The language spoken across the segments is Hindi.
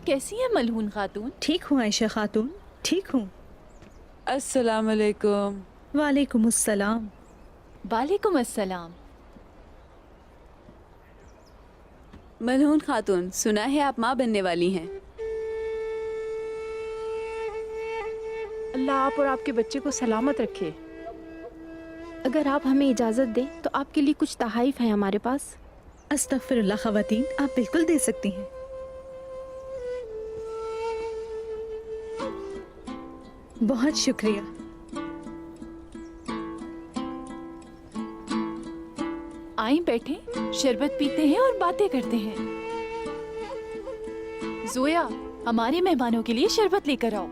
कैसी है मलहून खातून? ठीक हूँ आयशा खातून, ठीक हूँ। अस्सलाम वालेकुम। वालेकुम अस्सलाम। वालेकुम अस्सलाम। मलहून खातून, सुना है आप माँ बनने वाली हैं। अल्लाह आप और आपके बच्चे को सलामत रखे। अगर आप हमें इजाज़त दें तो आपके लिए कुछ तहाइफ है हमारे पास। अस्तगफिरुल्लाह ख़वातीन, आप बिल्कुल दे सकती हैं। बहुत शुक्रिया। आइए बैठे, शरबत पीते हैं और बातें करते हैं। जोया, हमारे मेहमानों के लिए शरबत लेकर आओ।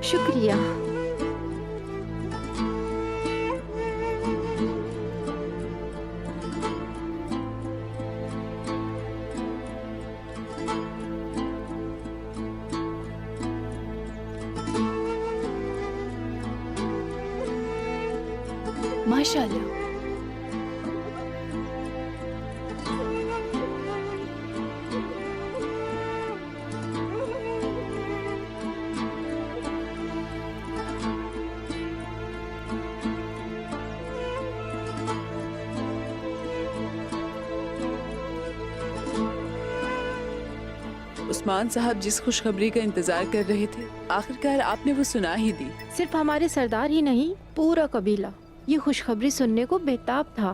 शुक्रिया। माशाल्लाह। उस्मान साहब जिस खुशखबरी का इंतजार कर रहे थे, आखिरकार आपने वो सुना ही दी। सिर्फ हमारे सरदार ही नहीं, पूरा कबीला ये खुशखबरी सुनने को बेताब था।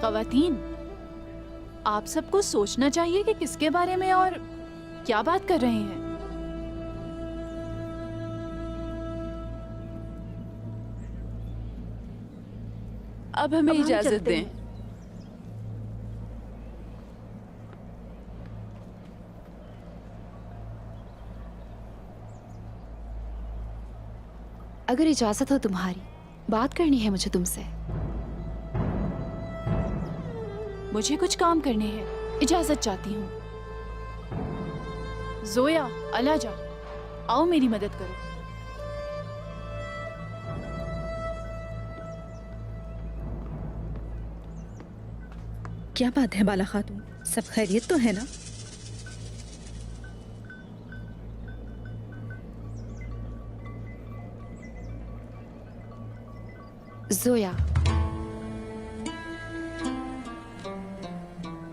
ख़वातीन, आप सबको सोचना चाहिए कि किसके बारे में और क्या बात कर रहे हैं। अब हमें अब हम इजाजत चलते दें। हैं। अगर इजाजत हो तुम्हारी, बात करनी है मुझे तुमसे। मुझे कुछ काम करने हैं, इजाजत चाहती हूँ। जोया, अला जा, आओ मेरी मदद करो। क्या बात है बाला खातून, सब खैरियत तो है ना? जोया,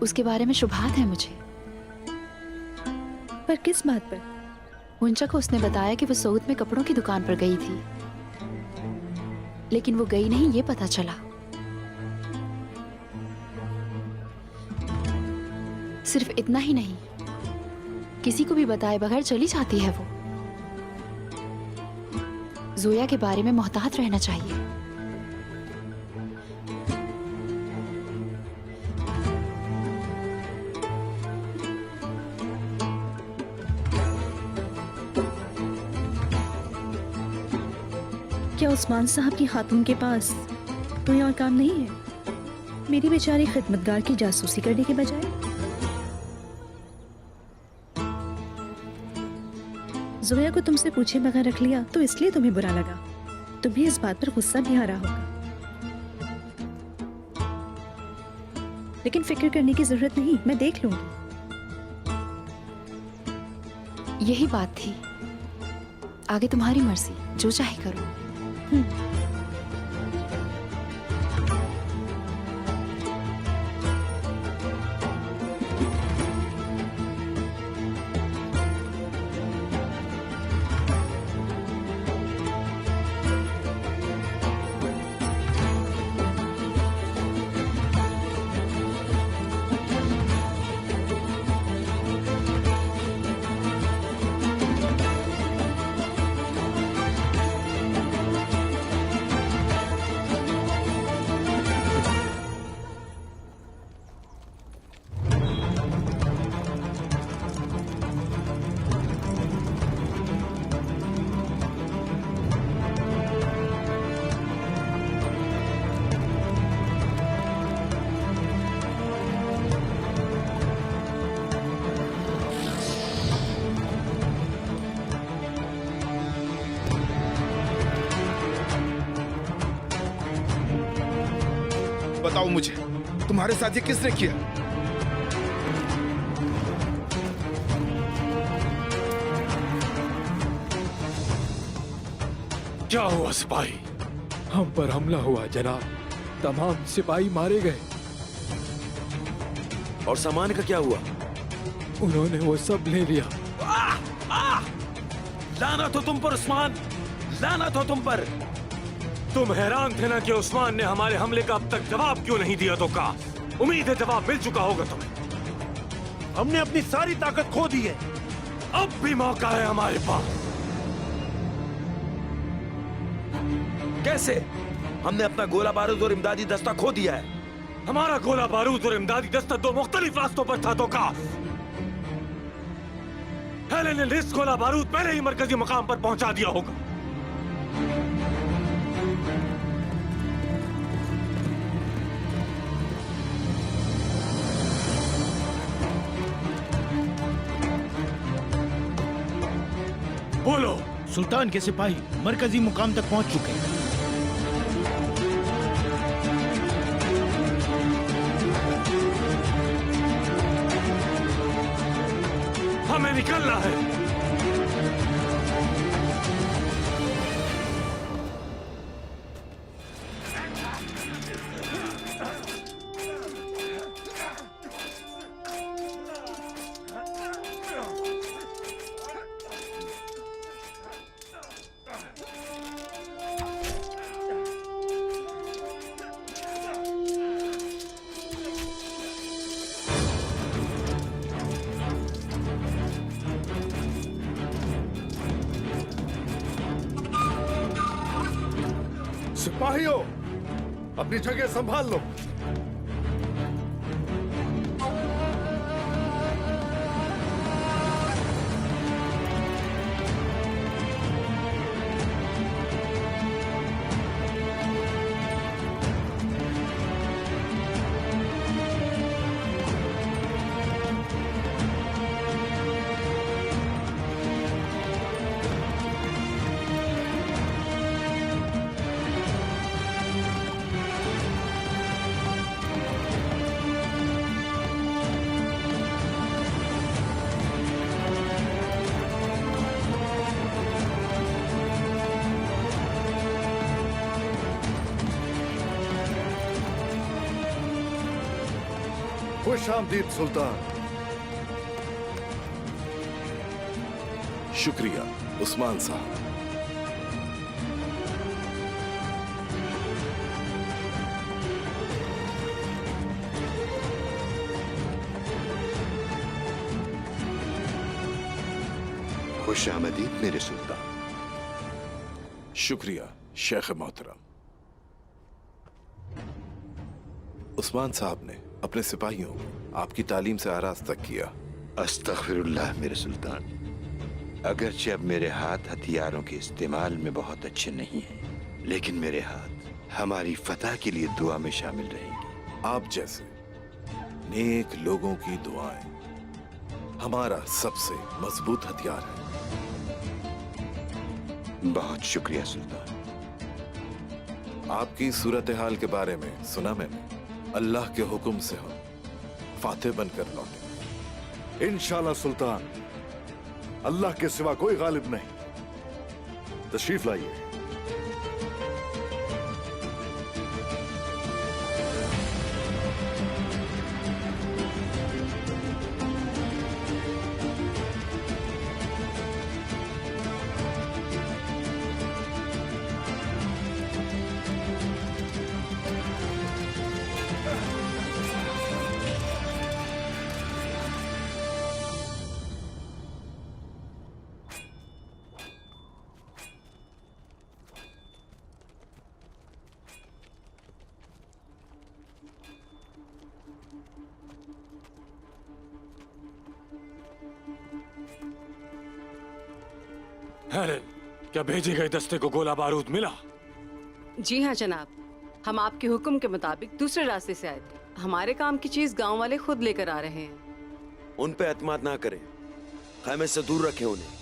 उसके बारे में शुभात है मुझे। पर किस बात पर? मुंचा को उसने बताया कि वो सऊद में कपड़ों की दुकान पर गई थी, लेकिन वो गई नहीं ये पता चला। सिर्फ इतना ही नहीं, किसी को भी बताए बगैर चली जाती है वो। जोया के बारे में मोहतात रहना चाहिए। क्या उस्मान साहब की खातून के पास कोई और काम नहीं है? मेरी बेचारी खिदमतगार की जासूसी करने के बजाय? जोया को तुमसे पूछे बगैर रख लिया तो इसलिए तुम्हें बुरा लगा। तुम्हें इस बात पर गुस्सा भी आ रहा होगा, लेकिन फिक्र करने की जरूरत नहीं, मैं देख लूंगी। यही बात थी। आगे तुम्हारी मर्जी, जो चाहे करो। बताओ मुझे, तुम्हारे साथ ये किसने किया? क्या हुआ सिपाही? हम पर हमला हुआ जनाब, तमाम सिपाही मारे गए। और सामान का क्या हुआ? उन्होंने वो सब ले लिया। लानत हो तुम पर उस्मान, लानत हो तुम पर। तुम हैरान थे ना कि उस्मान ने हमारे हमले का अब तक जवाब क्यों नहीं दिया, तो का उम्मीद है जवाब मिल चुका होगा तुम्हें। हमने अपनी सारी ताकत खो दी है, अब भी मौका है हमारे पास। कैसे? हमने अपना गोला बारूद और इमदादी दस्ता खो दिया है। हमारा गोला बारूद और इमदादी दस्ता दो मुख्तलिफ रास्तों पर था, तो का हेलेन ने इस गोला बारूद पहले ही मरकजी मकाम पर पहुंचा दिया होगा। बोलो। सुल्तान के सिपाही मरकजी मुकाम तक पहुंच चुके हैं। हमें निकलना है। सिपाहियों, अपनी जगह संभाल लो। खुश आमदीद सुल्तान। शुक्रिया उस्मान साहब। खुश आमदीद मेरे सुल्तान। शुक्रिया शेख मोहतरम। उस्मान साहब ने अपने सिपाहियों को आपकी तालीम से आरास्ता किया। अस्तगफिरुल्लाह मेरे सुल्तान। अगरचे अब मेरे हाथ हथियारों के इस्तेमाल में बहुत अच्छे नहीं हैं, लेकिन मेरे हाथ हमारी फतह के लिए दुआ में शामिल रहेंगे। आप जैसे नेक लोगों की दुआएं हमारा सबसे मजबूत हथियार है। बहुत शुक्रिया सुल्तान। आपकी सूरत हाल के बारे में सुना मैंने। अल्लाह के हुक्म से हम फातेह बनकर लौटे। इंशाल्लाह सुल्तान, अल्लाह के सिवा कोई गालिब नहीं। तशरीफ लाइए। हेलेन, क्या भेजे गए दस्ते को गोला बारूद मिला? जी हाँ जनाब, हम आपके हुक्म के मुताबिक दूसरे रास्ते से आए थे। हमारे काम की चीज गांव वाले खुद लेकर आ रहे हैं। उन पे एतमाद ना करें, खैमे से दूर रखें उन्हें।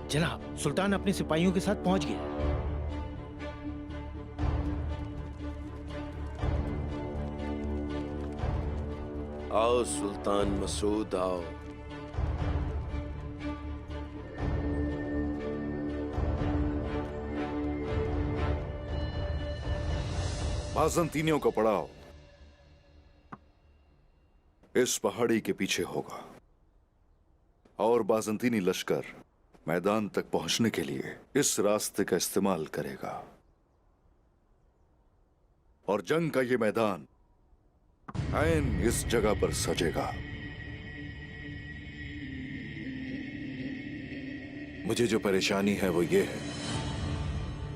जनाब, सुल्तान अपने सिपाहियों के साथ पहुंच गया। आओ सुल्तान मसूद, आओ। बाज़ंतीनियों का पड़ाव इस पहाड़ी के पीछे होगा और बाज़ंतीनी लश्कर मैदान तक पहुंचने के लिए इस रास्ते का इस्तेमाल करेगा और जंग का ये मैदान ऐन इस जगह पर सजेगा। मुझे जो परेशानी है वो ये है,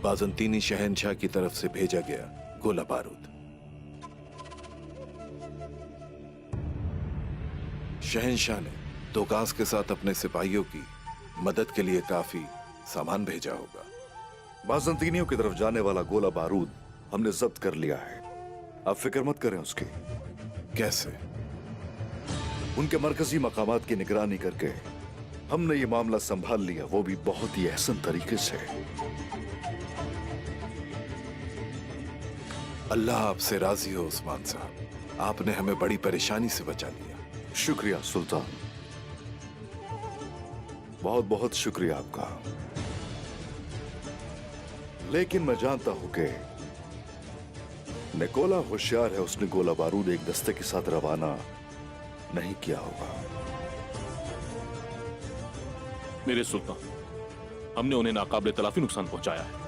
बाज़ंतीनी शहंशाह की तरफ से भेजा गया गोला बारूद। शहंशाह ने दोकास के साथ अपने सिपाहियों की मदद के लिए काफी सामान भेजा होगा। बाज़ंतीनियों की तरफ जाने वाला गोला बारूद हमने जब्त कर लिया है। आप फिक्र मत करें उसकी। कैसे? उनके मरकजी मकामात की निगरानी करके हमने ये मामला संभाल लिया, वो भी बहुत ही एहसन तरीके से। अल्लाह आपसे राजी हो उस्मान साहब, आपने हमें बड़ी परेशानी से बचा लिया। शुक्रिया सुल्तान, बहुत बहुत शुक्रिया आपका। लेकिन मैं जानता हूं कि निकोला होशियार है, उसने गोला बारूद एक दस्ते के साथ रवाना नहीं किया होगा। मेरे सुल्तान, हमने उन्हें नाकाबिले तलाफी नुकसान पहुंचाया है।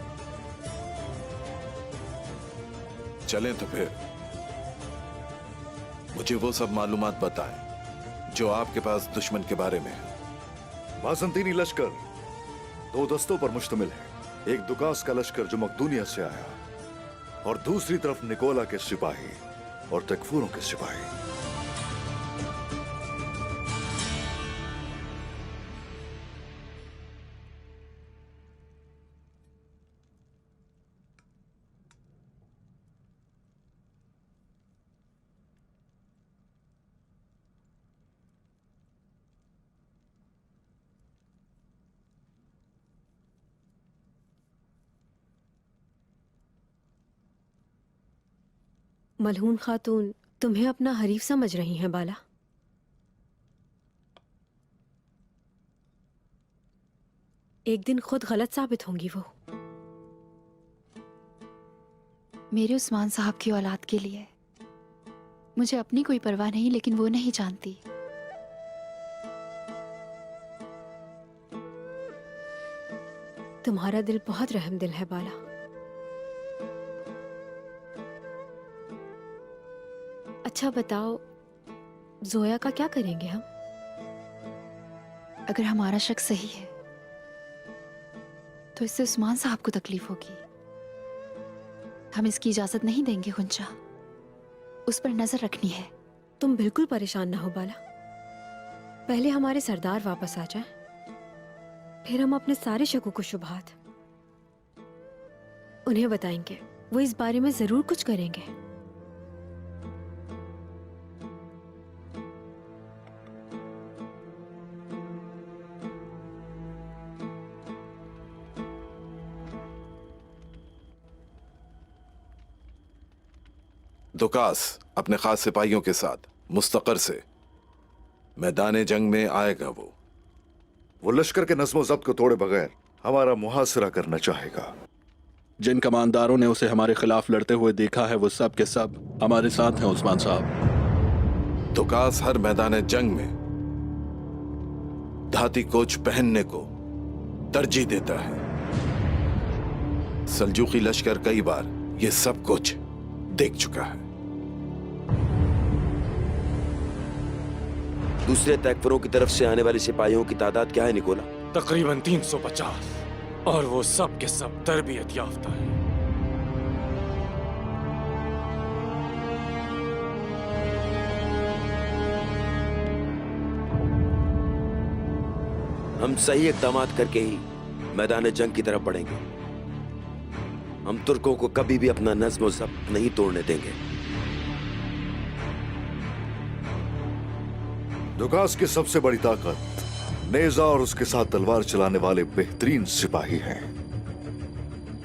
चलें तो फिर मुझे वो सब मालूमात बताएं जो आपके पास दुश्मन के बारे में है। बाज़ंतीनी लश्कर दो दस्तों पर मुश्तमिल है। एक दुकास का लश्कर जो मकदूनिया से आया और दूसरी तरफ निकोला के सिपाही और तकफूरों के सिपाही। मलहून खातून तुम्हें अपना हरीफ समझ रही हैं बाला? एक दिन खुद गलत साबित होंगी वो। मेरे उस्मान साहब की औलाद के लिए मुझे अपनी कोई परवाह नहीं, लेकिन वो नहीं जानती। तुम्हारा दिल बहुत रहमदिल है बाला। अच्छा बताओ, जोया का क्या करेंगे हम? अगर हमारा शक सही है तो इससे उस्मान साहब को तकलीफ होगी। हम इसकी इजाजत नहीं देंगे। गुंजा, उस पर नजर रखनी है। तुम बिल्कुल परेशान ना हो बाला। पहले हमारे सरदार वापस आ जाएं, फिर हम अपने सारे शकों को शुबहात उन्हें बताएंगे। वो इस बारे में जरूर कुछ करेंगे। दुकास अपने खास सिपाहियों के साथ मुस्तकर से मैदान जंग में आएगा। वो लश्कर के नज़्म ज़ब्त को तोड़े बगैर हमारा मुहासरा करना चाहेगा। जिन कमांडारों ने उसे हमारे खिलाफ लड़ते हुए देखा है वो सब के सब हमारे साथ हैं उस्मान साहब। दुकास हर मैदान जंग में धाती कोच पहनने को तरजीह देता है। सल्जूकी लश्कर कई बार ये सब कुछ देख चुका है। दूसरे तकफरों की तरफ से आने वाले सिपाहियों की तादाद क्या है निकोला? तकरीबन 350, और वो सब के सब तरबियत याफ्ता है। हम सही इक़दाम करके ही मैदान जंग की तरफ बढ़ेंगे। हम तुर्कों को कभी भी अपना नज़्म ज़ब्त नहीं तोड़ने देंगे। दुकास की सबसे बड़ी ताकत नेजा और उसके साथ तलवार चलाने वाले बेहतरीन सिपाही हैं।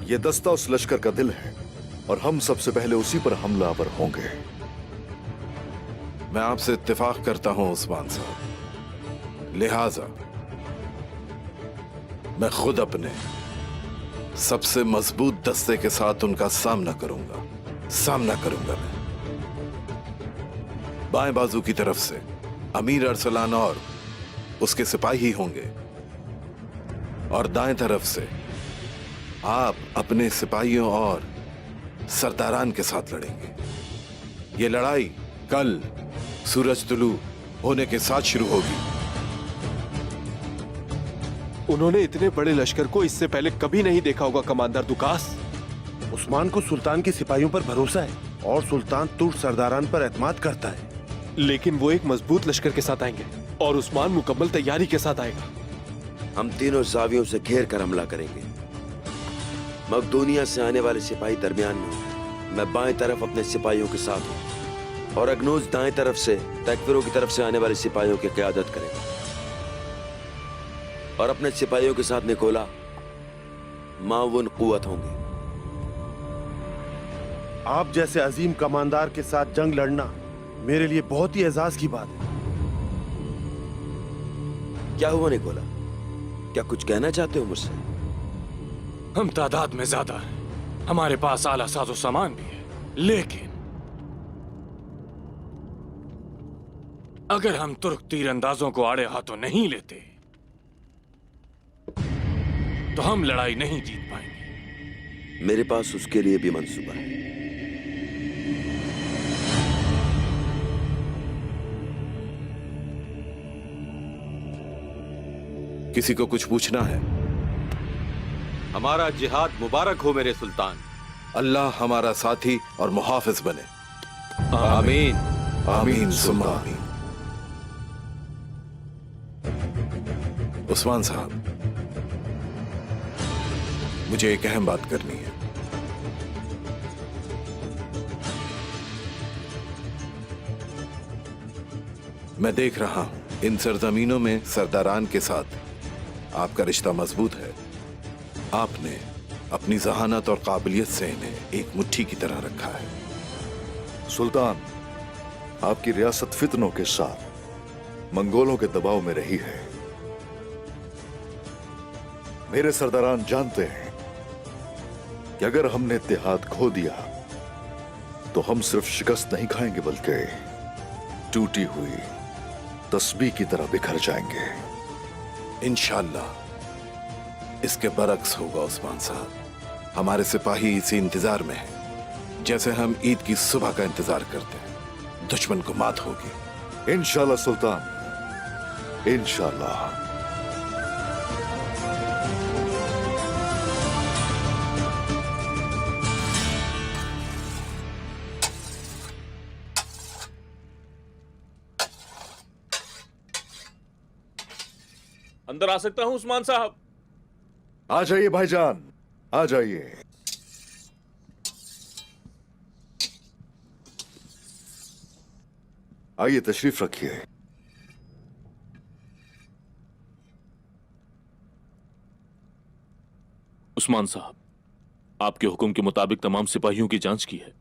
ये दस्ता उस लश्कर का दिल है और हम सबसे पहले उसी पर हमलावर होंगे। मैं आपसे इत्तेफाक करता हूं उस्मान साहब, लिहाजा मैं खुद अपने सबसे मजबूत दस्ते के साथ उनका सामना करूंगा। मैं बाएं बाजू की तरफ से अमीर अरसलान और उसके सिपाही होंगे और दाएं तरफ से आप अपने सिपाहियों और सरदारान के साथ लड़ेंगे। ये लड़ाई कल सूरज तुलू होने के साथ शुरू होगी। उन्होंने इतने बड़े लश्कर को इससे पहले कभी नहीं देखा होगा कमांडर दुकास। उस्मान को सुल्तान के सिपाहियों पर भरोसा है और सुल्तान तुर्क सरदारान पर एतमाद करता है। लेकिन वो एक मजबूत लश्कर के साथ आएंगे और उस्मान मुकम्मल तैयारी के साथ आएगा। हम तीनों जावियों से घेर कर हमला करेंगे। मकदूनिया से आने वाले सिपाही दरमियान में होंगे। मैं बाएं तरफ अपने सिपाहियों के साथ हूं और अगनोज दाएं तरफ से तकफीरों की तरफ से आने वाले सिपाहियों की क़यादत करेगा। और अपने सिपाहियों के साथ निकोला माउन कुव्वत होंगे। आप जैसे अजीम कमांडर के साथ जंग लड़ना मेरे लिए बहुत ही एजाज की बात है। क्या हुआ निकोला, क्या कुछ कहना चाहते हो मुझसे? हम तादाद में ज्यादा हैं, हमारे पास आला साजो सामान भी है, लेकिन अगर हम तुर्क तीरंदाजों को आड़े हाथों नहीं लेते तो हम लड़ाई नहीं जीत पाएंगे। मेरे पास उसके लिए भी मंसूबा है। किसी को कुछ पूछना है? हमारा जिहाद मुबारक हो मेरे सुल्तान। अल्लाह हमारा साथी और मुहाफिज बने। आमीन। आमीन सुम्मा आमीन। उस्मान साहब, मुझे एक अहम बात करनी है। मैं देख रहा हूं इन सरजमीनों में सरदारान के साथ आपका रिश्ता मजबूत है। आपने अपनी जहानत और काबिलियत से इन्हें एक मुट्ठी की तरह रखा है। सुल्तान, आपकी रियासत फितनों के साथ मंगोलों के दबाव में रही है। मेरे सरदारान जानते हैं कि अगर हमने इत्तेहाद खो दिया तो हम सिर्फ शिकस्त नहीं खाएंगे बल्कि टूटी हुई तस्बीह की तरह बिखर जाएंगे। इंशाअल्लाह इसके बरक्स होगा उस्मान साहब। हमारे सिपाही इसी इंतजार में हैं, जैसे हम ईद की सुबह का इंतजार करते हैं। दुश्मन को मात होगी इंशाअल्लाह सुल्तान, इंशाअल्लाह। अंदर आ सकता हूं उस्मान साहब? आ जाइए भाईजान, आ जाइए। आइए तशरीफ रखिए। उस्मान साहब, आपके हुक्म के मुताबिक तमाम सिपाहियों की जांच की है।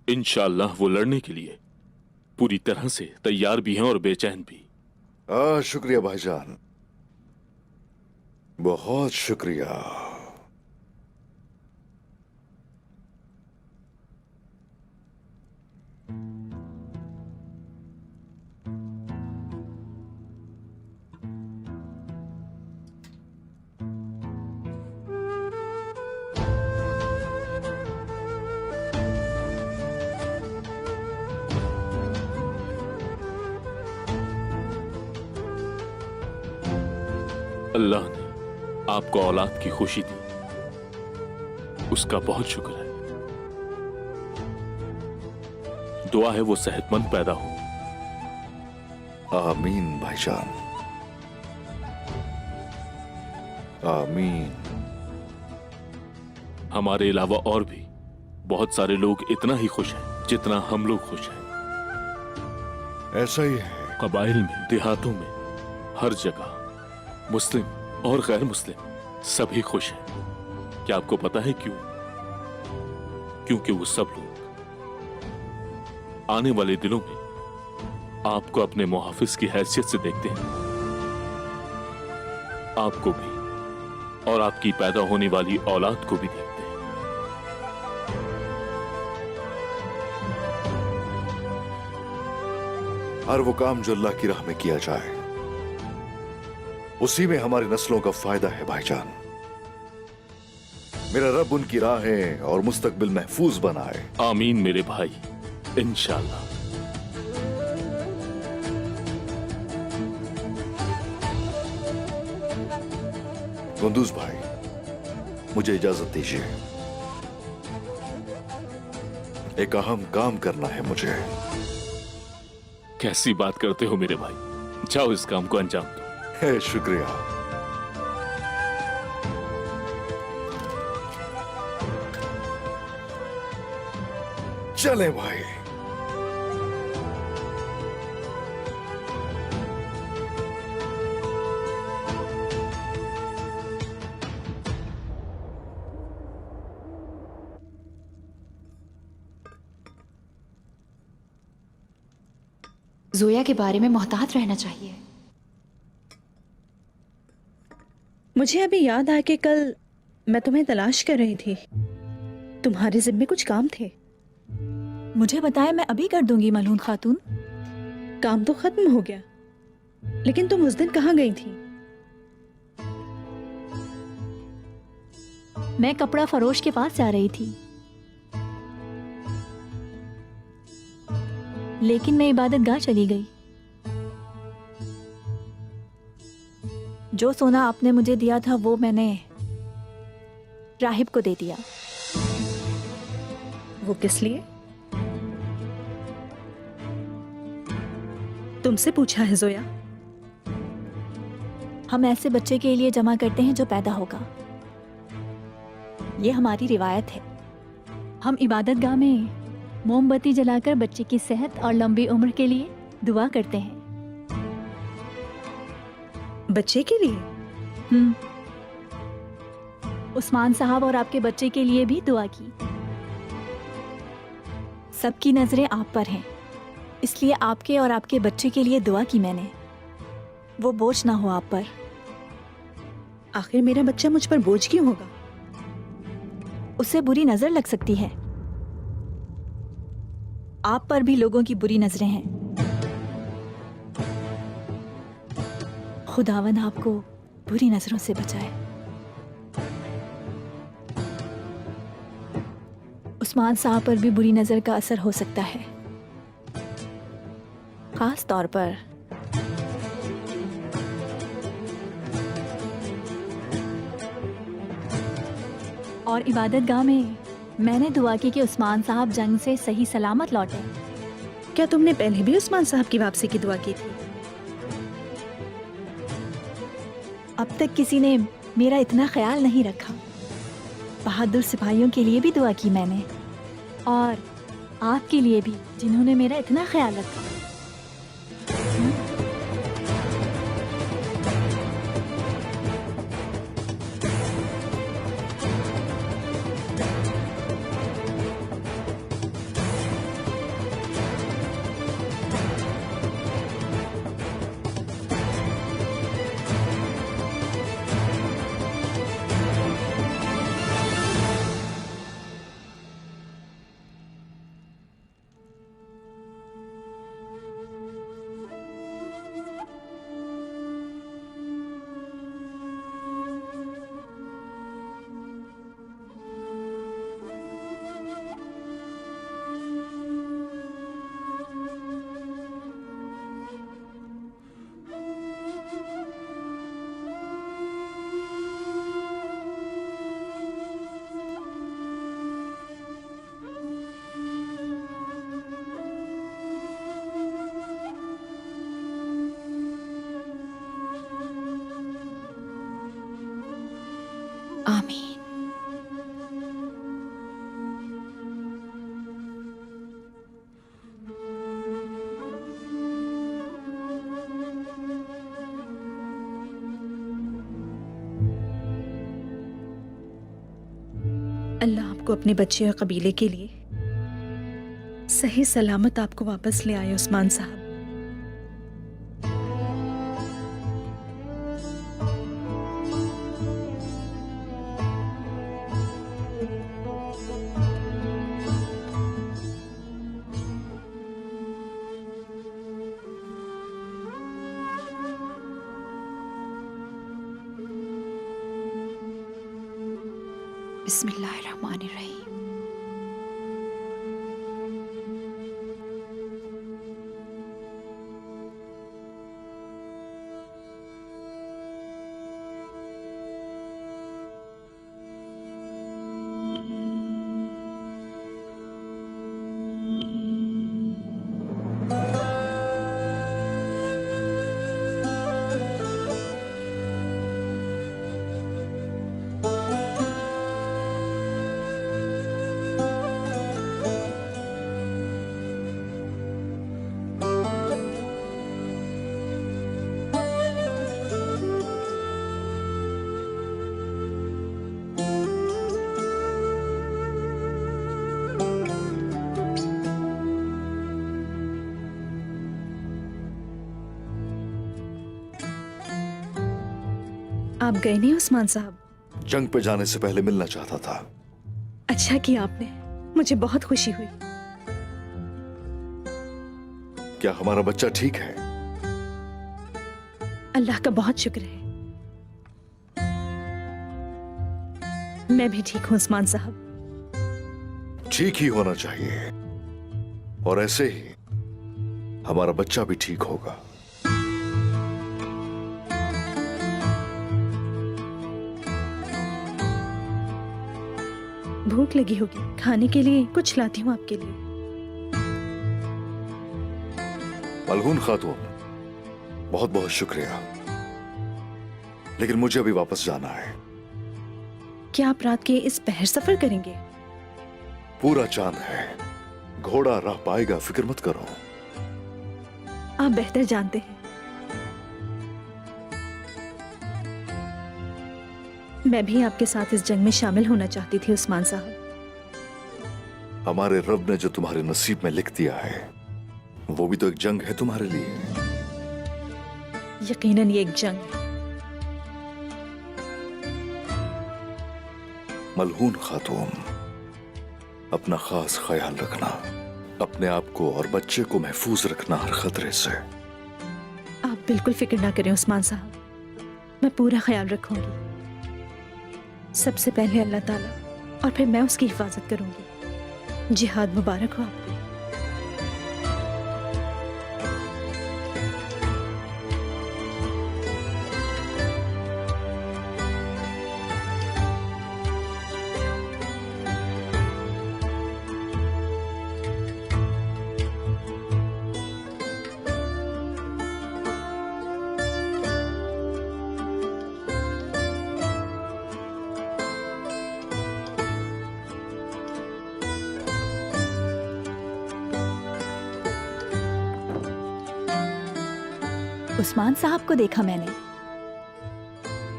इंशाअल्लाह वो लड़ने के लिए पूरी तरह से तैयार भी हैं और बेचैन भी। शुक्रिया भाईजान, बहुत शुक्रिया। अल्लाह ने आपको औलाद की खुशी दी, उसका बहुत शुक्र है। दुआ है वो सेहतमंद पैदा हो। आमीन भाईजान, आमीन। हमारे अलावा और भी बहुत सारे लोग इतना ही खुश हैं जितना हम लोग खुश हैं। ऐसा ही है। कबाइल में, देहातों में, हर जगह मुस्लिम और गैर मुस्लिम सभी खुश हैं। क्या आपको पता है क्यों? क्योंकि वो सब लोग आने वाले दिनों में आपको अपने मुहाफिज की हैसियत से देखते हैं। आपको भी और आपकी पैदा होने वाली औलाद को भी देखते हैं। हर वो काम जो अल्लाह की राह में किया जाए उसी में हमारी नस्लों का फायदा है भाईजान। मेरा रब उनकी राहें और मुस्तकबिल महफूज बनाए। आमीन मेरे भाई, इंशाअल्लाह। कुंदूज भाई, मुझे इजाजत दीजिए, एक अहम काम करना है मुझे। कैसी बात करते हो मेरे भाई, जाओ इस काम को अंजाम दो। शुक्रिया। चले भाई। जोया के बारे में मोहतात रहना चाहिए। मुझे अभी याद आया कि कल मैं तुम्हें तलाश कर रही थी। तुम्हारे जिम्मे कुछ काम थे। मुझे बताया, मैं अभी कर दूंगी मलून खातून। काम तो खत्म हो गया, लेकिन तुम उस दिन कहाँ गई थी? मैं कपड़ा फरोश के पास जा रही थी, लेकिन मैं इबादत गाह चली गई। जो सोना आपने मुझे दिया था वो मैंने राहिब को दे दिया। वो किस लिए? तुमसे पूछा है जोया? हम ऐसे बच्चे के लिए जमा करते हैं जो पैदा होगा। ये हमारी रिवायत है। हम इबादत गाह में मोमबत्ती जलाकर बच्चे की सेहत और लंबी उम्र के लिए दुआ करते हैं। बच्चे के लिए? उस्मान साहब और आपके बच्चे के लिए भी दुआ की। सबकी नजरें आप पर हैं, इसलिए आपके और आपके बच्चे के लिए दुआ की मैंने। वो बोझ ना हो आप पर। आखिर मेरा बच्चा मुझ पर बोझ क्यों होगा? उसे बुरी नजर लग सकती है। आप पर भी लोगों की बुरी नजरें हैं। खुदावन आपको बुरी नजरों से बचाए। उस्मान साहब पर भी बुरी नजर का असर हो सकता है, खास तौर पर और इबादत गाह में मैंने दुआ की कि उस्मान साहब जंग से सही सलामत लौटे। क्या तुमने पहले भी उस्मान साहब की वापसी की दुआ की थी? अब तक किसी ने मेरा इतना ख्याल नहीं रखा। बहादुर सिपाहियों के लिए भी दुआ की मैंने, और आपके लिए भी जिन्होंने मेरा इतना ख्याल रखा। आपको अपने बच्चे और कबीले के लिए सही सलामत आपको वापस ले आए उस्मान साहब। बिस्मिल्लाहिर्रहमानिर्रहीम। आप गए नहीं उस्मान साहब? जंग पे जाने से पहले मिलना चाहता था। अच्छा किया आपने, मुझे बहुत खुशी हुई। क्या हमारा बच्चा ठीक है? अल्लाह का बहुत शुक्र है, मैं भी ठीक हूं उस्मान साहब। ठीक ही होना चाहिए, और ऐसे ही हमारा बच्चा भी ठीक होगा। भूख लगी होगी, खाने के लिए कुछ लाती हूँ आपके लिए। मलहून खातून, बहुत बहुत शुक्रिया, लेकिन मुझे अभी वापस जाना है। क्या आप रात के इस पहर सफर करेंगे? पूरा चांद है, घोड़ा राह पाएगा, फिक्र मत करो। आप बेहतर जानते हैं, मैं भी आपके साथ इस जंग में शामिल होना चाहती थी उस्मान साहब। हमारे रब ने जो तुम्हारे नसीब में लिख दिया है, वो भी तो एक जंग है तुम्हारे लिए। यकीनन ये एक जंग है। मलहून खातून, अपना खास ख्याल रखना, अपने आप को और बच्चे को महफूज रखना हर खतरे से। आप बिल्कुल फिक्र ना करें उस्मान साहब, मैं पूरा ख्याल रखूंगी। सबसे पहले अल्लाह ताला और फिर मैं उसकी हिफाजत करूंगी। जिहाद मुबारक हो आपको। उस्मान साहब को देखा मैंने,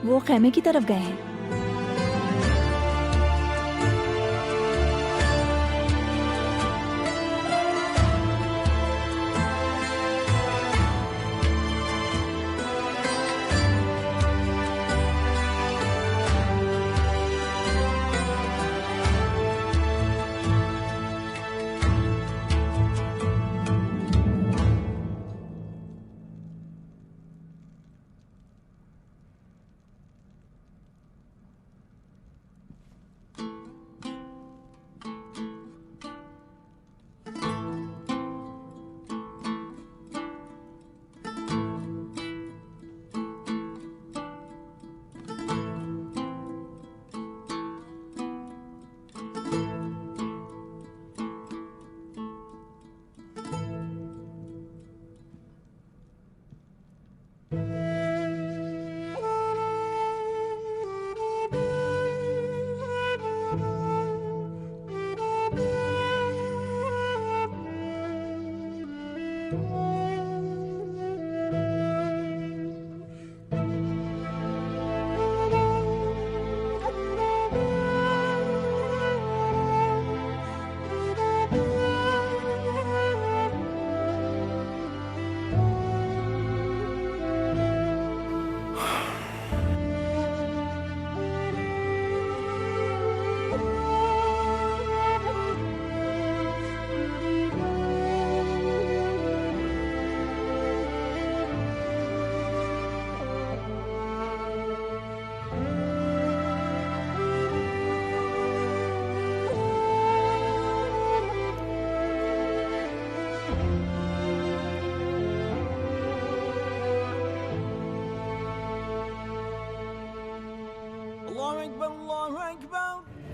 वो खेमे की तरफ गए हैं। अल्लाहु अकबर अल्लाहु अकबर